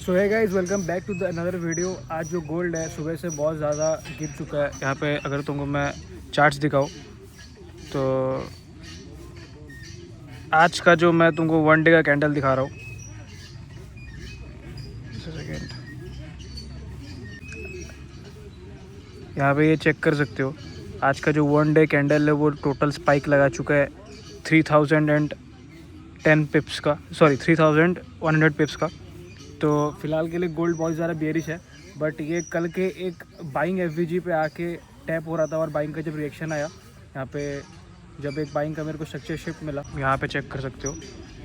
सो है guys, welcome back to the another video. आज जो गोल्ड है सुबह से बहुत ज़्यादा गिर चुका है। यहाँ पे अगर तुमको मैं चार्ट्स दिखाऊँ तो आज का जो मैं तुमको वन डे का कैंडल दिखा रहा हूँ। सेकेंड, यहाँ पे ये चेक कर सकते हो। आज का जो वन डे कैंडल है वो टोटल स्पाइक लगा चुका है 3010 पिप्स का, सॉरी 3100 पिप्स का। तो फिलहाल के लिए गोल्ड बहुत ज़्यादा बेरिश है, बट ये कल के एक बाइंग एफवीजी पे आके टैप हो रहा था और बाइंग का जब रिएक्शन आया यहाँ पे, जब एक बाइंग का मेरे को स्ट्रक्चर शिफ्ट मिला, यहाँ पे चेक कर सकते हो।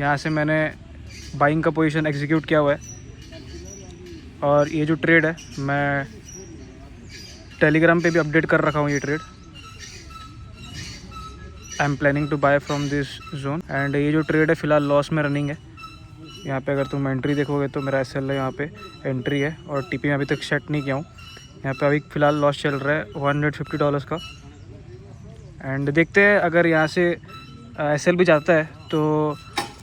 यहाँ से मैंने बाइंग का पोजीशन एग्जीक्यूट किया हुआ है और ये जो ट्रेड है मैं टेलीग्राम पे भी अपडेट कर रखा हूँ। ये trade I am planning to buy from this zone and ये जो ट्रेड है फ़िलहाल लॉस में रनिंग है। यहाँ पे अगर तुम एंट्री देखोगे तो मेरा एसएल है, यहाँ पे एंट्री है और टीपी में अभी तक सेट नहीं किया हूँ। यहाँ पे अभी फ़िलहाल लॉस चल रहा है $150 का। एंड देखते हैं अगर यहाँ से एसएल भी जाता है तो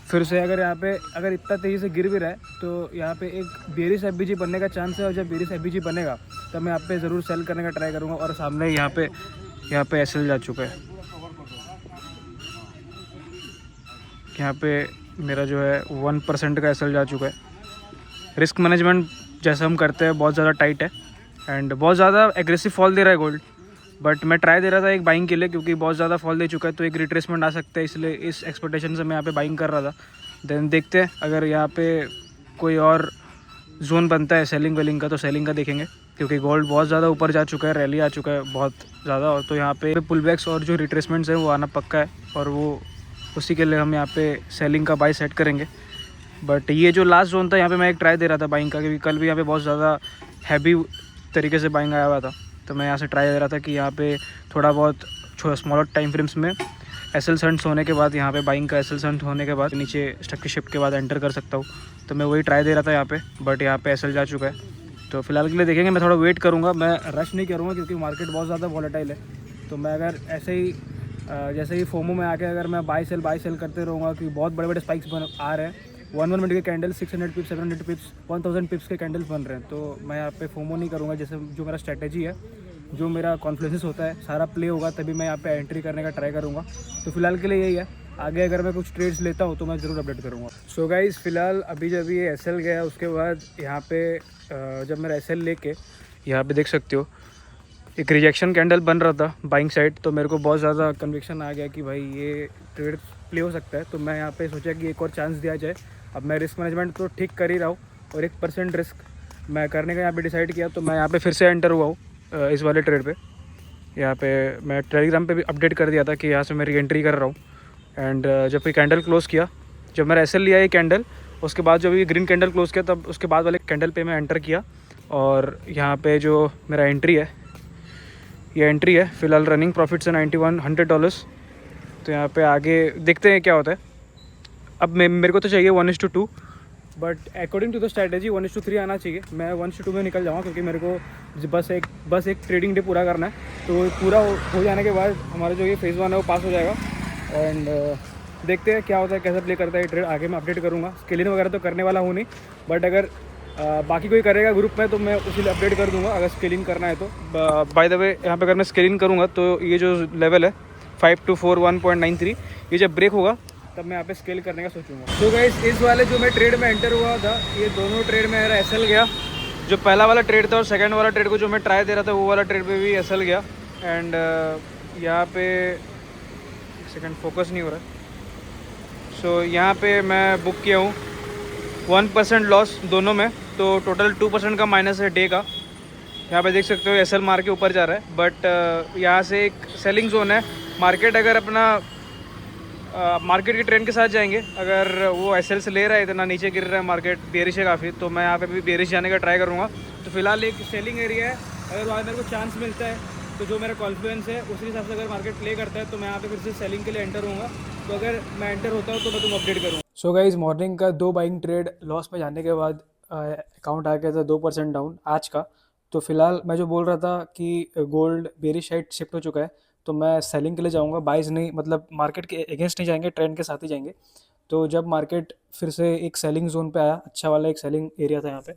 फिर से अगर यहाँ पे अगर इतना तेज़ी से गिर भी रहा है तो यहाँ पे एक बेरिश एफबीजी बनने का चांस है। और जब बेरिश एफबीजी बनेगा तब मैं यहाँ पे ज़रूर सेल करने का ट्राई करूँगा। और सामने यहाँ पे एसएल जा चुका है। यहाँ पे मेरा जो है 1% का एसएल जा चुका है। रिस्क मैनेजमेंट जैसा हम करते हैं बहुत ज़्यादा टाइट है एंड बहुत ज़्यादा एग्रेसिव फॉल दे रहा है गोल्ड। बट मैं ट्राई दे रहा था एक बाइंग के लिए, क्योंकि बहुत ज़्यादा फॉल दे चुका है तो एक रिट्रेसमेंट आ सकता है, इसलिए इस एक्सपेक्टेशन से मैं यहाँ पे बाइंग कर रहा था। देन देखते हैं अगर यहाँ पे कोई और जोन बनता है सेलिंग वेलिंग का तो सेलिंग का देखेंगे, क्योंकि गोल्ड बहुत ज़्यादा ऊपर जा चुका है, रैली आ चुका है बहुत ज़्यादा। और तो यहाँ पे पुल बैक्स और जो रिट्रेसमेंट्स हैं वो आना पक्का है और वो उसी के लिए हम यहाँ पे सेलिंग का बाई सेट करेंगे। बट ये जो लास्ट जोन था यहाँ पे मैं एक ट्राई दे रहा था बाइंग का, क्योंकि कल भी यहाँ पे बहुत ज़्यादा हैवी तरीके से बाइंग आया हुआ था। तो मैं यहाँ से ट्राई दे रहा था कि यहाँ पे थोड़ा बहुत स्मॉलर टाइम फ्रेम्स में एसएल सेंट्स होने के बाद, यहाँ पे बाइंग का एसएल सेंट होने के बाद नीचे स्टॉक शिफ्ट के बाद एंटर कर सकता हूँ। तो मैं वही ट्राई दे रहा था यहाँ पे, बट यहाँ पे एसएल जा चुका है। तो फिलहाल के लिए देखेंगे, मैं थोड़ा वेट करूँगा, मैं रश नहीं करूँगा क्योंकि मार्केट बहुत ज़्यादा वॉलेटाइल है। तो मैं अगर ऐसे ही जैसे ही फोमो में आके अगर मैं बाई सेल करते रहूँगा, क्योंकि बहुत बड़े बड़े स्पाइक्स आ रहे हैं। 1 मिनट के कैंडल 600 पिप्स, 700 पिप्स, 1000 पिप्स के कैंडल्स बन रहे हैं। तो मैं यहाँ पे फोमो नहीं करूँगा। जैसे जो मेरा स्ट्रैटेजी है, जो मेरा कॉन्फ्लुएंस होता है, सारा प्ले होगा तभी मैं यहाँ पे एंट्री करने का ट्राई करूँगा। तो फिलहाल के लिए यही है। आगे अगर मैं कुछ ट्रेड्स लेता हूँ तो मैं ज़रूर अपडेट करूँगा। सो गाइस, फिलहाल अभी जब ये एसएल गया उसके बाद यहाँ पे जब मेरा एसएल लेके यहाँ पे देख सकते हो एक रिजेक्शन कैंडल बन रहा था बाइंग साइड, तो मेरे को बहुत ज़्यादा कन्विक्शन आ गया कि भाई ये ट्रेड प्ले हो सकता है। तो मैं यहाँ पे सोचा कि एक और चांस दिया जाए। अब मैं रिस्क मैनेजमेंट तो ठीक कर ही रहा हूँ और 1% रिस्क मैं करने का यहाँ पे डिसाइड किया। तो मैं यहाँ पे फिर से एंटर हुआ हूँ इस वाले ट्रेड पे। यहाँ पे मैं टेलीग्राम पे भी अपडेट कर दिया था कि यहाँ से मैं री एंट्री कर रहा हूँ। एंड जब ये कैंडल क्लोज़ किया, जब मैंने एसएल लिया ये कैंडल, उसके बाद जब ये ग्रीन कैंडल क्लोज़ किया तब उसके बाद वाले कैंडल पे मैं एंटर किया। और यहाँ पे जो मेरा एंट्री है, ये एंट्री है फ़िलहाल रनिंग प्रॉफिट से $9100। तो यहाँ पे आगे देखते हैं क्या होता है। अब मेरे को तो चाहिए 1:2, but according to the strategy 1:3 आना चाहिए। मैं 1:2 में निकल जाऊँगा क्योंकि मेरे को बस एक ट्रेडिंग डे पूरा करना है। तो पूरा हो जाने के बाद हमारा जो ये फेज़ 1 है वो पास हो जाएगा। एंड देखते हैं क्या होता है, कैसा प्ले करता है ये ट्रेड। आगे मैं अपडेट करूँगा। स्केलिंग वगैरह तो करने वाला हूँ नहीं, बट अगर बाकी कोई करेगा ग्रुप में तो मैं उसी लिए अपडेट कर दूंगा अगर स्केलिंग करना है तो। बाय द वे, यहाँ पे अगर मैं स्केलिंग करूँगा तो ये जो लेवल है 5241.93, ये जब ब्रेक होगा तब मैं यहाँ पे स्केल करने का सोचूंगा। तो गाइस, इस वाले जो मैं ट्रेड में एंटर हुआ था, ये दोनों ट्रेड में मेरा एसएल गया। जो पहला वाला ट्रेड था और सेकंड वाला ट्रेड को जो मैं ट्राई दे रहा था वो वाला ट्रेड पे भी एसएल गया। एंड यहाँ पे सेकंड फोकस नहीं हो रहा है। सो यहाँ पे मैं बुक किया हूँ 1% लॉस दोनों में, तो टोटल 2% का माइनस है डे का। यहाँ पे देख सकते हो एसएल मार के ऊपर जा रहा है, बट यहाँ से एक सेलिंग जोन है। मार्केट अगर अपना मार्केट के ट्रेंड के साथ जाएंगे, अगर वो एसएल से ले रहा है, इतना नीचे गिर रहा है, मार्केट बेरिश है काफ़ी, तो मैं यहाँ पे भी बेरिश जाने का ट्राई करूँगा। तो फिलहाल एक सेलिंग एरिया है, अगर वहाँ मेरे को चांस मिलता है तो जो मेरा कॉन्फिडेंस है उस हिसाब से अगर मार्केट प्ले करता है तो मैं यहाँ पे फिर से सेलिंग के लिए एंटर होऊंगा। तो अगर मैं एंटर होता हूँ तो मैं तुम अपडेट करूँगा। सो गाइस, मॉर्निंग का 2 बाइंग ट्रेड लॉस में जाने के बाद अकाउंट आ गया था 2% डाउन आज का। तो फिलहाल मैं जो बोल रहा था कि गोल्ड बेरिश साइड शिफ्ट हो चुका है, तो मैं सेलिंग के लिए जाऊंगा, बाइज नहीं, मतलब मार्केट के अगेंस्ट नहीं जाएंगे, ट्रेंड के साथ ही जाएंगे। तो जब मार्केट फिर से एक सेलिंग जोन पे आया, अच्छा वाला एक सेलिंग एरिया था यहाँ पे,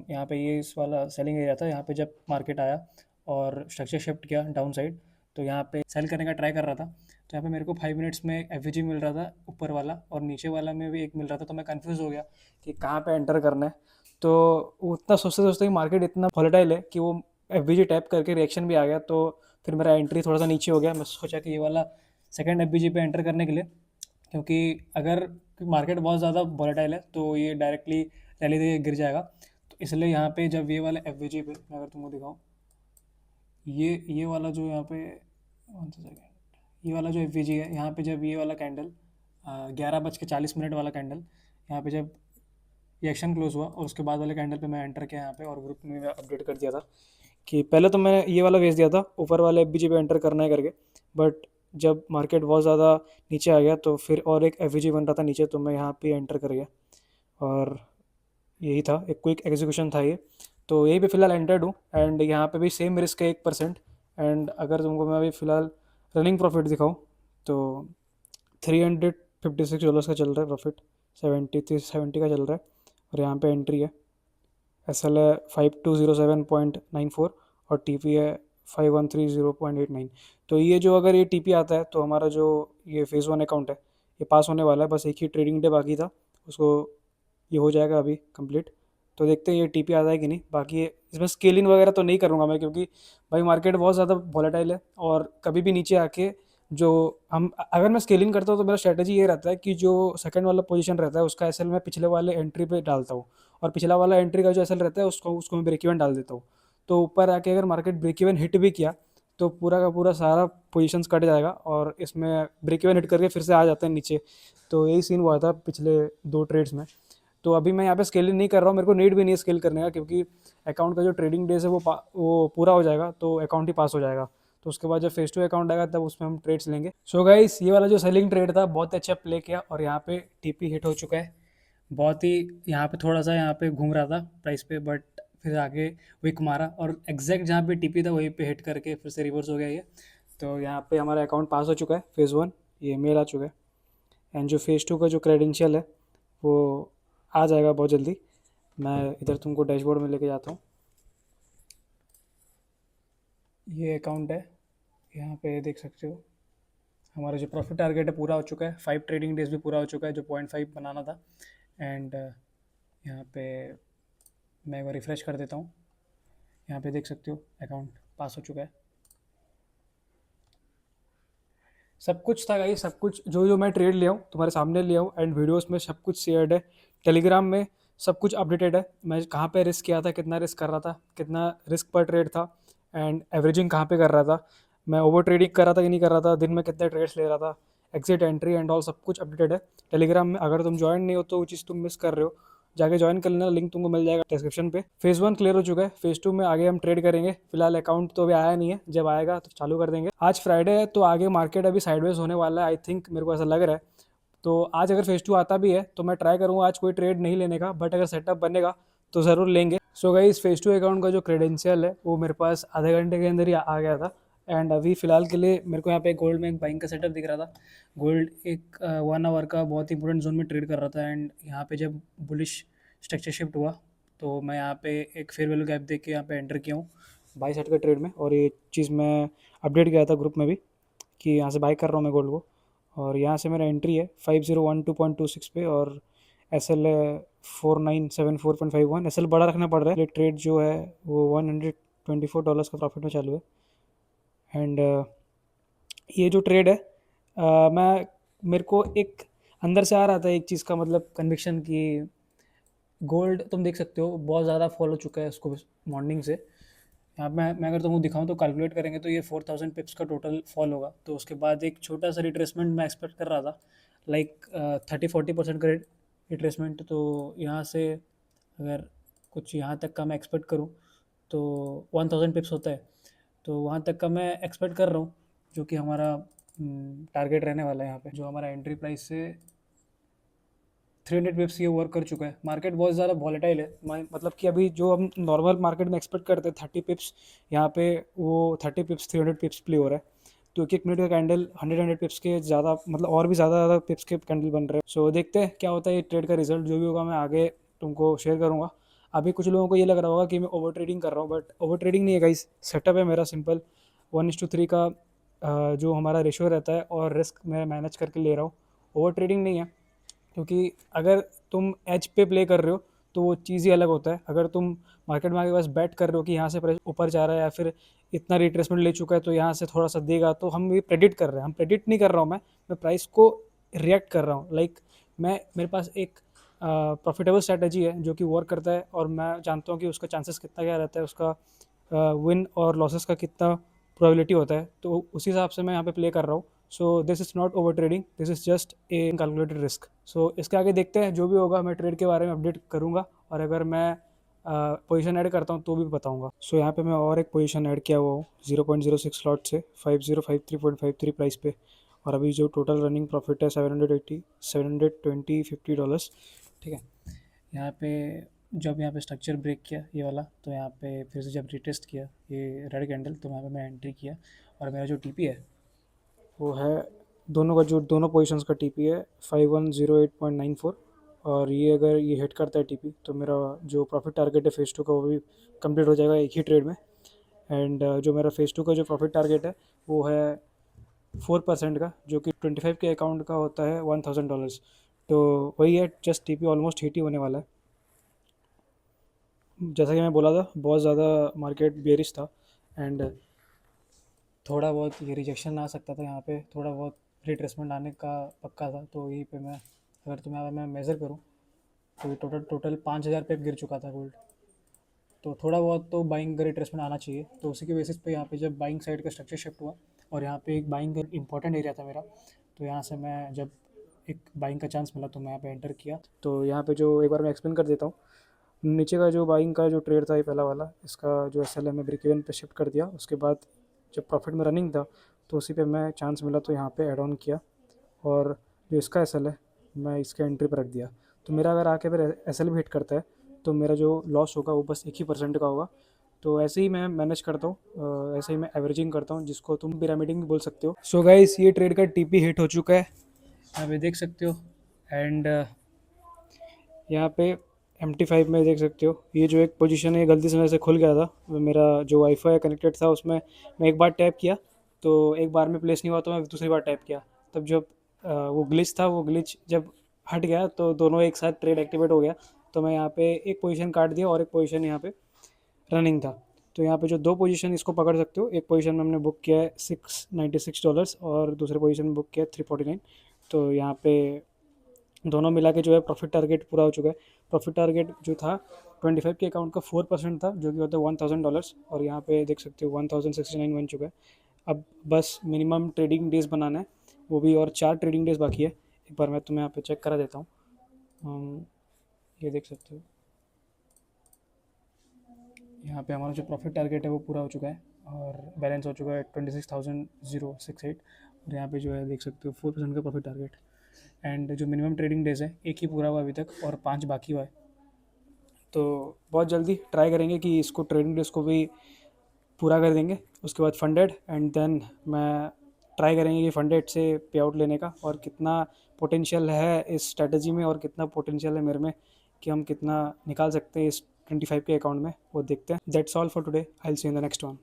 यहाँ पे ये इस वाला सेलिंग एरिया था, यहाँ पे जब मार्केट आया और स्ट्रक्चर शिफ्ट किया डाउन साइड, तो यहाँ पे सेल करने का ट्राई कर रहा था। तो यहाँ पे मेरे को 5 मिनट्स में एफ मिल रहा था ऊपर वाला, और नीचे वाला में भी एक मिल रहा था। तो मैं कंफ्यूज हो गया कि कहाँ पे एंटर करना है। तो उतना सोचते सोचते ही मार्केट इतना वॉलेटाइल है कि वो एफ टैप करके रिएक्शन भी आ गया। तो फिर मेरा एंट्री थोड़ा सा नीचे हो गया। मैं सोचा कि ये वाला सेकंड एफ पे एंटर करने के लिए, क्योंकि अगर मार्केट बहुत ज़्यादा वॉलेटाइल है तो ये डायरेक्टली रैली दे गिर जाएगा। तो इसलिए यहाँ पे जब ये वाला एफ पे, मैं अगर तुमको दिखाऊँ, ये वाला जो यहाँ पे, 1 सेकेंड, ये वाला जो एफ है यहाँ पे, जब ये वाला कैंडल 11:40 वाला कैंडल, यहाँ पे जब रिएक्शन क्लोज हुआ और उसके बाद वाले कैंडल पे मैं एंटर किया यहाँ पे, और ग्रुप में अपडेट कर दिया था कि पहले तो मैं ये वाला भेज दिया था ऊपर वाले एफ पे एंटर करना है करके, बट जब मार्केट बहुत ज़्यादा नीचे आ गया तो फिर और एक एफ बन रहा था नीचे, तो मैं यहाँ पे एंटर कर गया। और यही था, एक क्विक एग्जीक्यूशन था ये। तो यही पे फ़िलहाल एंटर्ड हूँ, एंड यहाँ पे भी सेम रिस्क है 1%। एंड अगर तुमको मैं अभी फ़िलहाल रनिंग प्रॉफिट दिखाऊँ तो $356 का चल रहा है प्रॉफिट, 70 का चल रहा है। और यहाँ पे एंट्री है, SL है 5207.94 और TP है 5130.89। तो ये जो अगर ये TP आता है तो हमारा जो ये फेज़ 1 अकाउंट है ये पास होने वाला है। बस एक ही ट्रेडिंग डे बाकी था, उसको ये हो जाएगा अभी कंप्लीट। तो देखते हैं ये TP आता है कि नहीं। बाकी इसमें स्केलिंग वगैरह तो नहीं करूँगा मैं, क्योंकि भाई मार्केट बहुत ज़्यादा वॉलेटाइल है और कभी भी नीचे आके जो हम, अगर मैं स्केलिंग करता हूँ तो मेरा स्ट्रेटजी ये रहता है कि जो सेकंड वाला पोजीशन रहता है उसका SL मैं पिछले वाले एंट्री पे डालता हूँ, और पिछला वाला एंट्री का जो SL रहता है उसको उसको मैं ब्रेक इवन डाल देता हूँ। तो ऊपर आके अगर मार्केट ब्रेक इवन हिट भी किया तो पूरा का पूरा सारा पोजीशंस कट जाएगा, और इसमें ब्रेक इवन हिट करके फिर से आ जाते हैं नीचे। तो यही सीन हुआ था पिछले 2 ट्रेड्स में। तो अभी मैं यहाँ पे स्केलिंग नहीं कर रहा हूँ, मेरे को नीड भी नहीं है स्केल करने का, क्योंकि अकाउंट का जो ट्रेडिंग डेज है वो पूरा हो जाएगा तो अकाउंट ही पास हो जाएगा। तो उसके बाद जब फेस टू अकाउंट आएगा तब उसमें हम ट्रेड्स लेंगे। सो गाइस, ये वाला जो सेलिंग ट्रेड था बहुत अच्छा प्ले किया, और यहाँ पे TP हिट हो चुका है। बहुत ही यहाँ पे थोड़ा सा यहाँ पे घूम रहा था प्राइस पे, बट फिर आगे विक मारा और एग्जैक्ट जहाँ पे TP था वहीं पे हिट करके फिर से रिवर्स हो गया ये। तो यहाँ पे हमारा अकाउंट पास हो चुका है फेज़ 1, ये मेल आ चुका है। एंड जो फेज़ 2 का जो क्रेडेंशियल है वो आ जाएगा बहुत जल्दी। मैं इधर तुमको डैशबोर्ड में लेके जाता हूँ। ये अकाउंट है, यहाँ पे देख सकते हो हमारा जो प्रॉफिट टारगेट है पूरा हो चुका है। 5 ट्रेडिंग डेज भी पूरा हो चुका है जो 0.5 बनाना था। एंड यहाँ पे मैं एक बार रिफ़्रेश कर देता हूँ। यहाँ पे देख सकते हो अकाउंट पास हो चुका है। सब कुछ था गाइस, सब कुछ जो जो मैं ट्रेड लिया हूँ तुम्हारे सामने लिया हूँ, एंड वीडियोस में सब कुछ शेयर्ड है। टेलीग्राम में सब कुछ अपडेटेड है, मैं कहाँ पे रिस्क किया था, कितना रिस्क कर रहा था, कितना रिस्क पर ट्रेड था, एंड एवरेजिंग कहाँ पे कर रहा था, मैं ओवर ट्रेडिंग कर रहा था कि नहीं कर रहा था, दिन में कितने ट्रेड्स ले रहा था, एग्जिट एंट्री एंड ऑल सब कुछ अपडेटेड है टेलीग्राम में। अगर तुम ज्वाइन नहीं हो तो वो चीज़ तुम मिस कर रहे हो, जाके ज्वाइन कर लेना, लिंक तुमको मिल जाएगा डिस्क्रिप्शन पे। फेज़ 1 क्लियर हो चुका है, फेज़ 2 में आगे हम ट्रेड करेंगे। फिलहाल अकाउंट तो अभी आया नहीं है, जब आएगा तो चालू कर देंगे। आज फ्राइडे है तो आगे मार्केट अभी साइडवेज होने वाला है, आई थिंक, मेरे को ऐसा लग रहा है। तो आज अगर फेज़ 2 आता भी है तो मैं ट्राई करूँगा आज कोई ट्रेड नहीं लेने का, बट अगर सेटअप बनेगा तो ज़रूर लेंगे। सो गाइस, फेज़ 2 अकाउंट का जो क्रेडेंशियल है वो मेरे पास आधे घंटे के अंदर ही आ गया था। एंड अभी फ़िलहाल के लिए मेरे को यहाँ पे गोल्ड में एक बाइंग का सेटअप दिख रहा था। गोल्ड एक 1 आवर का बहुत इंपॉर्टेंट जोन में ट्रेड कर रहा था, एंड यहाँ पे जब बुलिश स्ट्रक्चर शिफ्ट हुआ तो मैं यहाँ पे एक फेयर वैल्यू गैप देख के यहाँ पे एंटर किया हूँ बाई साइड का ट्रेड में। और ये चीज़ मैं अपडेट किया था ग्रुप में भी कि यहाँ से बाई कर रहा हूँ मैं गोल्ड को। और यहाँ से मेरा एंट्री है 5012.26 पे, और SL है 4974.51। SL बड़ा रखना पड़ रहा है, ट्रेड जो है वो $124 का प्रॉफिट में चालू है। एंड ये जो ट्रेड है मैं, मेरे को एक अंदर से आ रहा था एक चीज़ का मतलब कन्विक्शन कि गोल्ड तुम देख सकते हो बहुत ज़्यादा फॉल हो चुका है उसको मॉर्निंग से। यहाँ मैं अगर तुमको दिखाऊं तो कैलकुलेट करेंगे तो ये 4000 पिप्स का टोटल फॉल होगा। तो उसके बाद एक छोटा सा रिट्रेसमेंट मैं एक्सपेक्ट कर रहा था, लाइक 30-40% का रिट्रेसमेंट। तो यहाँ से अगर कुछ यहाँ तक का मैं एक्सपेक्ट करूँ तो 1000 पिप्स होता है, तो वहाँ तक का मैं एक्सपेक्ट कर रहा हूँ, जो कि हमारा टारगेट रहने वाला है। यहाँ पे जो हमारा एंट्री प्राइस से 300 पिप्स ये वर्क कर चुका है। मार्केट बहुत ज़्यादा वॉलेटाइल है, मतलब कि अभी जो हम नॉर्मल मार्केट में एक्सपेक्ट करते हैं 30 पिप्स, यहाँ पे वो 30 पिप्स 300 पिप्स प्ले हो रहा है। तो एक एक मिनट का कैंडल 100 पिप्स के ज़्यादा, मतलब और भी ज़्यादा पिप्स के कैंडल बन रहे हैं। सो देखते हैं क्या होता है ये ट्रेड का रिजल्ट। जो भी होगा मैं आगे तुमको शेयर करूँगा। अभी कुछ लोगों को ये लग रहा होगा कि मैं ओवर ट्रेडिंग कर रहा हूँ, बट ओवर ट्रेडिंग नहीं है गाइस। सेटअप है मेरा सिंपल 1:3 का जो हमारा रेशियो रहता है, और रिस्क मैं मैनेज करके ले रहा हूँ। ओवर ट्रेडिंग नहीं है, क्योंकि अगर तुम एज पे प्ले कर रहे हो तो वो चीज़ ही अलग होता है। अगर तुम मार्केट में आगे बस बैट कर रहे हो कि यहाँ से प्राइस ऊपर जा रहा है या फिर इतना रिट्रेसमेंट ले चुका है तो यहाँ से थोड़ा सा देगा, तो हम ये प्रेडिक्ट कर रहे हैं। हम प्रेडिक्ट नहीं कर रहा हूँ, मैं प्राइस को रिएक्ट कर रहा हूँ। लाइक मैं मेरे पास एक प्रॉफिटेबल स्ट्रैटेजी है जो कि वर्क करता है, और मैं जानता हूँ कि उसका चांसेस कितना क्या रहता है, उसका विन और लॉसेस का कितना प्रोबेबिलिटी होता है, तो उसी हिसाब से मैं यहाँ पे प्ले कर रहा हूँ। So this is not over trading, this is just a calculated risk. So इसके आगे देखते हैं, जो भी होगा मैं ट्रेड के बारे में अपडेट करूँगा, और अगर मैं पोजीशन ऐड करता हूँ तो भी बताऊँगा। सो यहाँ पे मैं और एक पोजीशन ऐड किया हुआ हूँ 0.06 स्लॉट से 5053.53 प्राइस पे, और अभी जो टोटल रनिंग प्रॉफिट है $720 ठीक है। यहाँ पे जब यहाँ पे स्ट्रक्चर ब्रेक किया ये वाला, तो यहाँ पे फिर से जब रिटेस्ट किया ये रेड कैंडल, तो यहाँ पे मैं एंट्री किया, और मेरा जो टीपी है वो है, दोनों का जो दोनों पोजीशंस का टीपी है 5108.94, और ये अगर ये हिट करता है टीपी तो मेरा जो प्रॉफिट टारगेट है फेज़ 2 का वो भी कंप्लीट हो जाएगा एक ही ट्रेड में। एंड जो मेरा फेज़ 2 का जो प्रॉफिट टारगेट है वो है 4% का, जो कि 25 के अकाउंट का होता है $1000। तो वही है, जस्ट टीपी ऑलमोस्ट हिट ही होने वाला है। जैसा कि मैं बोला था बहुत ज़्यादा मार्केट बेरिश था, एंड थोड़ा बहुत ये रिजेक्शन आ सकता था, यहाँ पे थोड़ा बहुत रिट्रेसमेंट आने का पक्का था। तो यहीं पे मैं, अगर तुम्हें मैं मेज़र करूँ तो ये टोटल 5000 पे गिर चुका था गोल्ड। तो थोड़ा बहुत तो बाइंग का रिट्रेसमेंट आना चाहिए। तो उसी के बेसिस पे यहाँ पे जब बाइंग साइड का स्ट्रक्चर शिफ्ट हुआ, और यहाँ पे एक बाइंग का इंपॉर्टेंट एरिया था मेरा, तो यहाँ से मैं जब एक बाइंग का चांस मिला तो मैं यहाँ पे एंटर किया। तो यहाँ पे जो एक बार मैं एक्सप्लेन कर देता हूँ, नीचे का जो बाइंग का जो ट्रेड था ये पहला वाला, इसका जो एस एल है मैं ब्रेक इवन पे शिफ्ट कर दिया। उसके बाद जब प्रॉफिट में रनिंग था तो उसी पे मैं चांस मिला तो यहाँ पे ऐड ऑन किया, और जो इसका एस एल है मैं इसके एंट्री पर रख दिया। तो मेरा अगर आके फिर एस एल भी हिट करता है तो मेरा जो लॉस होगा वो बस 1% का होगा। तो ऐसे ही मैं मैनेज करता हूँ, ऐसे ही मैं एवरेजिंग करता हूँ, जिसको तुम पिरामिडिंग भी बोल सकते हो। सो गाइस ये ट्रेड का टीपी हिट हो चुका है, यहाँ पे देख सकते हो। एंड यहाँ पे MT5 में देख सकते हो ये जो एक पोजीशन है गलती से मेरे से खुल गया था। मेरा जो वाईफाई कनेक्टेड था उसमें मैं एक बार टैप किया तो एक बार में प्लेस नहीं हुआ, तो मैं दूसरी बार टैप किया, तब जब वो ग्लिच था, वो ग्लिच जब हट गया तो दोनों एक साथ ट्रेड एक्टिवेट हो गया। तो मैं यहाँ पे एक पोजीशन काट दिया और एक पोजीशन यहाँ पे रनिंग था। तो यहाँ पे जो दो पोजीशन इसको पकड़ सकते हो, एक पोजीशन में हमने बुक किया है $696 और दूसरे पोजीशन में बुक किया है 349। तो यहाँ पे दोनों मिला के जो है प्रॉफिट टारगेट पूरा हो चुका है। प्रॉफिट टारगेट जो था 25 के अकाउंट का 4% था, जो कि होता है $1000, और यहाँ पे देख सकते हो 1069 बन चुका है। अब बस मिनिमम ट्रेडिंग डेज बनाना है, वो भी और 4 ट्रेडिंग डेज बाकी है। एक बार मैं तुम्हें यहाँ पे चेक करा देता हूँ। ये देख सकते हो यहाँ पे हमारा जो प्रॉफिट टारगेट है वो पूरा हो चुका है, और बैलेंस हो चुका है 26,068। और यहाँ पे जो है देख सकते हो 4% का प्रॉफिट टारगेट। एंड जो मिनिमम ट्रेडिंग डेज है एक ही पूरा हुआ अभी तक, और 5 बाकी हुआ है। तो बहुत जल्दी ट्राई करेंगे कि इसको ट्रेडिंग डेज को भी पूरा कर देंगे। उसके बाद फंडेड, एंड देन मैं ट्राई करेंगे कि फंडेड से पे आउट लेने का, और कितना पोटेंशियल है इस स्ट्रैटेजी में और कितना पोटेंशियल है मेरे में कि हम कितना निकाल सकते हैं इस 25 के अकाउंट में, वो देखते हैं। That's all for today, I will see you in the next one.